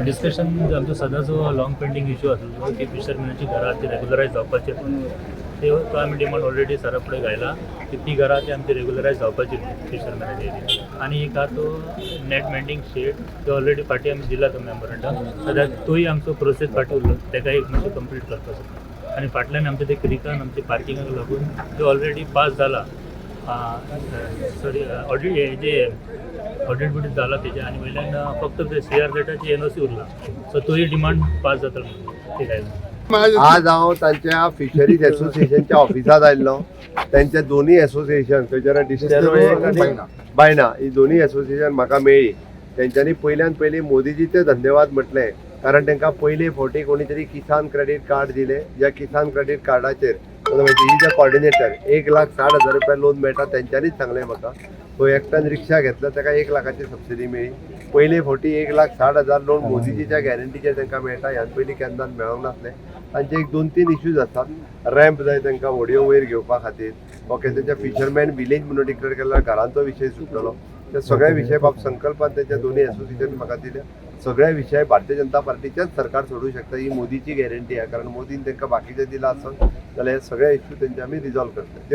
Discussion आमचो सदांचो long pending issue आसलो की फिशरमॅनाची घरां ती रेगुलरायज जावपाची तो आमी डिमांड ऑलरेडी सरा फुडें घायला की ती घरां ती आमची रेगुलरायज जावपाची फिशरमॅनाच्या एरिया आनी एक आहा तो नेट मेंटींग शेड तो ऑलरेडी फाटी आमी दिला तो मेमोरंडम सद्याक तोय आमचो प्रोसेस फाटी उरलो ताका एक मातशें कंप्लीट करपाचो आनी फाटल्यान आमचे ते क्रिकान आमचे पार्किंगाक लागून तो ऑलरेडी पास जाला सॉरी ऑडिट हेजे ऑडिट बिडीट जाला तेजे आनी वयल्यान फक्त ते CRZची NOC उरला सो तोय डिमांड पास जाता ते काय आज हांव तांच्या फिशरीज एसोसिएशनच्या ऑफिसात आयिल्लो त्यांचे दोन्ही एसोसिएशन खंयच्या डिस्टेरो आनी बायना ही दोन्ही एसोसिएशन म्हाका मेळ्ळी तेंच्यांनी पयल्यान पयलीं मोदीजीचे धन्यवाद म्हटले कारण तांकां पयले फावटी कोणी तरी किसान क्रेडीट कार्ड दिले ज्या किसान क्रेडीट कार्डाचेर ही जे कॉर्डिनेटर 1,60,000 रुपया लोन मेळटा तेंच्यांनीच सांगलें म्हाका तो एकट्यान रिक्षा घेतला ताका 1 लाखाची सबसिडी मेळ्ळी पयले फावटी 1,60,000 लोन मोदीजीच्या गॅरंटीचेर तांकां मेळटा ह्यान पयलीं केन्नाच मेळोंक नासलें तांचे एक 2-3 इश्यूज आसात रॅम्प जाय तांकां व्हडयो वयर घेवपा खातीर ओके तेंच्या फिशरमॅन विलेज म्हणून डिक्लेअर केल्यार घरांचो विशय सुटलो ते सगळे विशय बाब संकल्पान तेंच्या दोन्ही एसोसिएशन म्हाका दिल्या सगळे विशय भारतीय जनता पार्टीचेच सरकार सोडूंक शकता ही मोदीची गॅरंटी आहे कारण मोदीन तांकां बाकीचे दिला आसत जाल्यार हे सगळे इश्यू तेंचे आमी रिजॉल्व करतले.